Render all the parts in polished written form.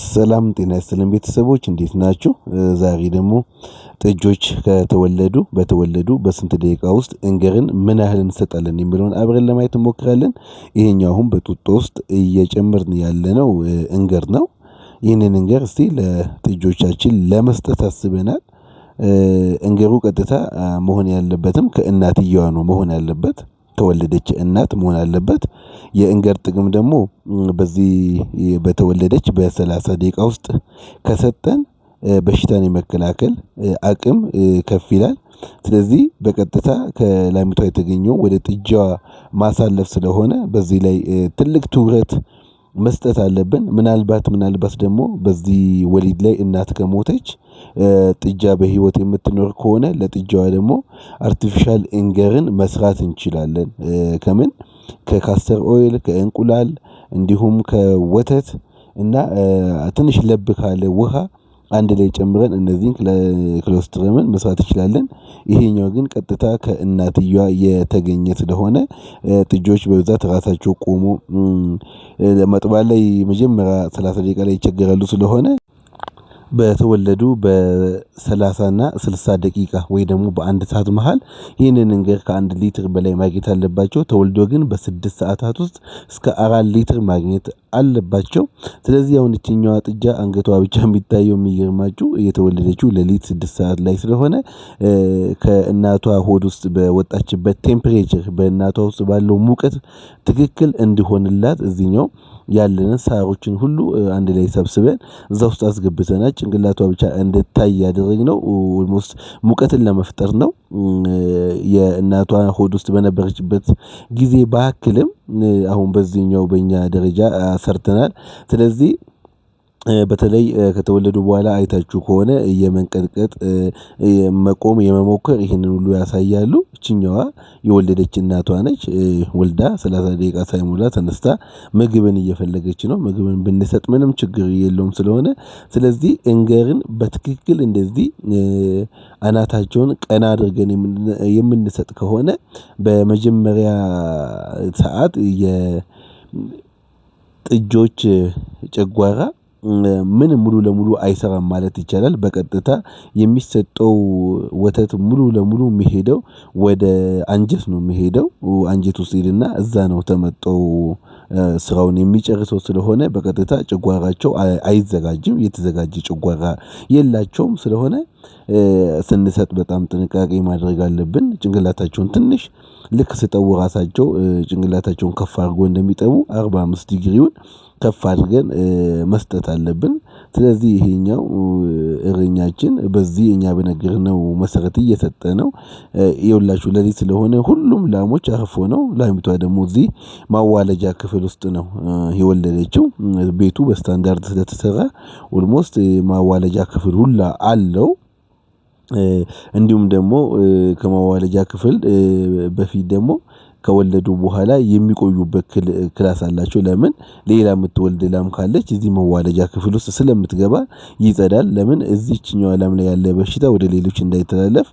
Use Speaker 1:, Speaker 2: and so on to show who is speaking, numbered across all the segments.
Speaker 1: ሰላም ጤና ይስጥልን ቤተሰቦች እንዴት ናችሁ? ዛሬ ደግሞ ጥጆች በተወለዱ በስንት ደቂቃ ውስጥ እንገርን ምን ያህል እንሰጣለን የሚለውን አብረን ለማየት እንሞክራለን። ይሄኛው አሁን በጡጦ ውስጥ እየጨመርን ያለነው እንገር ነው። ይህንን እንገር እስቲ ለጥጆቻችን ለመስጠት አስበናል። እንገሩ ቀጥታ መሆን ያለበትም ከእናትየዋ ነው መሆን ያለበት። ከወለደች እናት መሆን አለበት። የእንገር ጥቅም ደግሞ በዚህ በተወለደች በ30 ደቂቃ ውስጥ ከሰጠን በሽታን የመከላከል አቅም ከፍ ይላል። ስለዚህ በቀጥታ ከላሚቷ የተገኘው ወደ ጥጃዋ ማሳለፍ ስለሆነ በዚህ ላይ ትልቅ ትኩረት መስጠት አለብን። ምናልባት ደግሞ በዚህ ወሊድ ላይ እናት ከሞተች ጥጃ በህይወት የምትኖር ከሆነ ለጥጃዋ ደግሞ አርቲፊሻል እንገርን መስራት እንችላለን። ከምን ከካስተር ኦይል ከእንቁላል እንዲሁም ከወተት እና ትንሽ ለብ ካለ ውሃ አንድ ላይ ጨምረን እነዚህን ክሎስትረምን መስራት እንችላለን። ይሄኛው ግን ቀጥታ ከእናትየዋ የተገኘ ስለሆነ ጥጆች በብዛት ራሳቸው ቆሞ መጥባት ላይ መጀመሪያ 30 ደቂቃ ላይ ይቸገራሉ። ስለሆነ በተወለዱ በ30 እና 60 ደቂቃ ወይ ደግሞ በአንድ ሰዓት መሃል ይህንን እንገር ከ1 ሊትር በላይ ማግኘት አለባቸው። ተወልዶ ግን በ6 ሰዓታት ውስጥ እስከ 4 ሊትር ማግኘት አለባቸው። ስለዚህ አሁን እቺኛዋ ጥጃ አንገቷ ብቻ የሚታየው የሚገርማችሁ የተወለደችው ሌሊት 6 ሰዓት ላይ ስለሆነ ከእናቷ ሆድ ውስጥ በወጣችበት ቴምፕሬቸር በእናቷ ውስጥ ባለው ሙቀት ትክክል እንዲሆንላት እዚህኛው ያለንን ሳሮችን ሁሉ አንድ ላይ ሰብስበን እዛ ውስጥ አስገብተናል። ጭንቅላቷ ብቻ እንድታይ ያደረግነው ኦልሞስት ሙቀትን ለመፍጠር ነው። የእናቷ ሆድ ውስጥ በነበረችበት ጊዜ ባክልም አሁን በዚህኛው በእኛ ደረጃ ሰርተናል። ስለዚህ በተለይ ከተወለዱ በኋላ አይታችሁ ከሆነ የመንቀጥቀጥ መቆም የመሞከር ይህንን ሁሉ ያሳያሉ። እቺኛዋ የወለደች እናቷ ነች። ወልዳ 30 ደቂቃ ሳይሞላ ተነስታ ምግብን እየፈለገች ነው። ምግብን ብንሰጥ ምንም ችግር የለውም ስለሆነ ስለዚህ እንገርን በትክክል እንደዚህ አናታቸውን ቀና አድርገን የምንሰጥ ከሆነ በመጀመሪያ ሰዓት የጥጆች ጨጓራ ምን ሙሉ ለሙሉ አይሰራም ማለት ይቻላል። በቀጥታ የሚሰጠው ወተት ሙሉ ለሙሉ የሚሄደው ወደ አንጀት ነው የሚሄደው። አንጀት ውስጥ ይልና እዛ ነው ተመጦ ስራውን የሚጨርሰው ስለሆነ በቀጥታ ጨጓራቸው አይዘጋጅም። የተዘጋጀ ጨጓራ የላቸውም። ስለሆነ ስንሰጥ በጣም ጥንቃቄ ማድረግ አለብን። ጭንቅላታቸውን ትንሽ ልክ ሲጠቡ ራሳቸው ጭንቅላታቸውን ከፍ አድርጎ እንደሚጠቡ 45 ዲግሪውን ከፍ አድርገን መስጠት አለብን። ስለዚህ ይሄኛው እረኛችን በዚህ እኛ በነገርነው መሰረት እየሰጠነው ይኸውላችሁ ሌሊት ስለሆነ ሁሉም ላሞች አርፎ ነው። ላሚቷ ደግሞ እዚህ ማዋለጃ ክፍል ውስጥ ነው የወለደችው። ቤቱ በስታንዳርድ ስለተሰራ ኦልሞስት ማዋለጃ ክፍል ሁላ አለው። እንዲሁም ደግሞ ከማዋለጃ ክፍል በፊት ደግሞ ከወለዱ በኋላ የሚቆዩበት ክላስ አላቸው። ለምን ሌላ የምትወልድ ላም ካለች እዚህ መዋለጃ ክፍል ውስጥ ስለምትገባ ይጸዳል። ለምን እዚህኛው ላም ላይ ያለ በሽታ ወደ ሌሎች እንዳይተላለፍ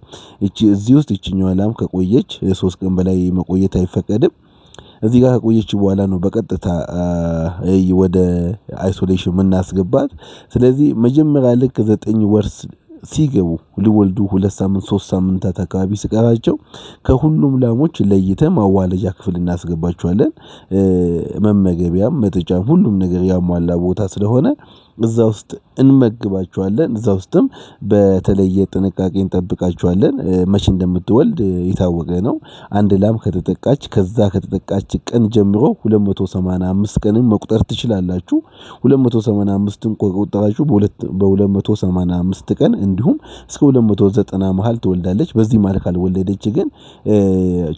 Speaker 1: እዚህ ውስጥ እቺኛው ላም ከቆየች 3 ቀን በላይ መቆየት አይፈቀድም። እዚህ ጋር ከቆየች በኋላ ነው በቀጥታ ወደ አይሶሌሽን የምናስገባት። ስለዚህ መጀመሪያ ልክ 9 ወር ሲገቡ ሊወልዱ 2 ሳምንት 3 ሳምንታት አካባቢ ሲቀራቸው ከሁሉም ላሞች ለይተን ማዋለጃ ክፍል እናስገባቸዋለን። መመገቢያም መጠጫም ሁሉም ነገር ያሟላ ቦታ ስለሆነ እዛ ውስጥ እንመግባቸዋለን። እዛ ውስጥም በተለየ ጥንቃቄ እንጠብቃቸዋለን። መቼ እንደምትወልድ የታወቀ ነው። አንድ ላም ከተጠቃች ቀን ጀምሮ 285 ቀንን መቁጠር ትችላላችሁ። 285ን ከቆጠራችሁ በ285 ቀን እንዲሁም እስከ 290 መሃል ትወልዳለች። በዚህ መሃል ካልወለደች ግን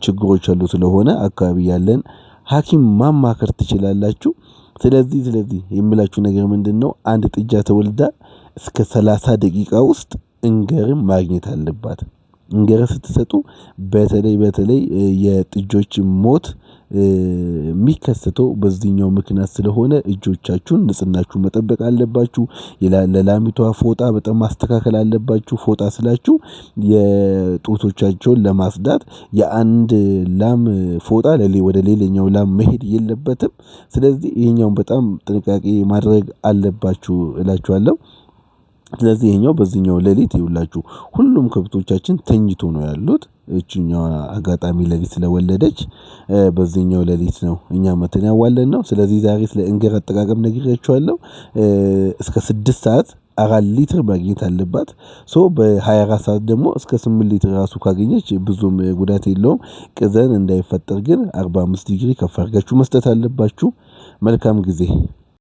Speaker 1: ችግሮች አሉ። ስለሆነ አካባቢ ያለን ሐኪም ማማከር ትችላላችሁ። ስለዚህ የምላችሁ ነገር ምንድነው? አንድ ጥጃ ተወልዳ እስከ 30 ደቂቃ ውስጥ እንገርን ማግኘት አለባት። እንገረ ስትሰጡ በተለይ የጥጆች ሞት የሚከሰተው በዚህኛው ምክንያት ስለሆነ እጆቻችሁን ንጽህናችሁን መጠበቅ አለባችሁ። ለላሚቷ ፎጣ በጣም ማስተካከል አለባችሁ። ፎጣ ስላችሁ የጡቶቻቸውን ለማጽዳት የአንድ ላም ፎጣ ወደ ሌላኛው ላም መሄድ የለበትም። ስለዚህ ይሄኛውን በጣም ጥንቃቄ ማድረግ አለባችሁ እላችኋለሁ። ስለዚህ ይሄኛው በዚህኛው ሌሊት ይውላችሁ ሁሉም ከብቶቻችን ተኝቶ ነው ያሉት። እቺኛዋ አጋጣሚ ሌሊት ስለወለደች በዚህኛው ሌሊት ነው እኛ መተን ያዋለድነው። ስለዚህ ዛሬ ስለ እንገር አጠቃቀም ነግሬያችኋለሁ። እስከ 6 ሰዓት 4 ሊትር ማግኘት አለባት። በ24 ሰዓት ደግሞ እስከ 8 ሊትር ራሱ ካገኘች ብዙም ጉዳት የለውም። ቅዘን እንዳይፈጠር ግን 45 ዲግሪ ከፍ አድርጋችሁ መስጠት አለባችሁ። መልካም ጊዜ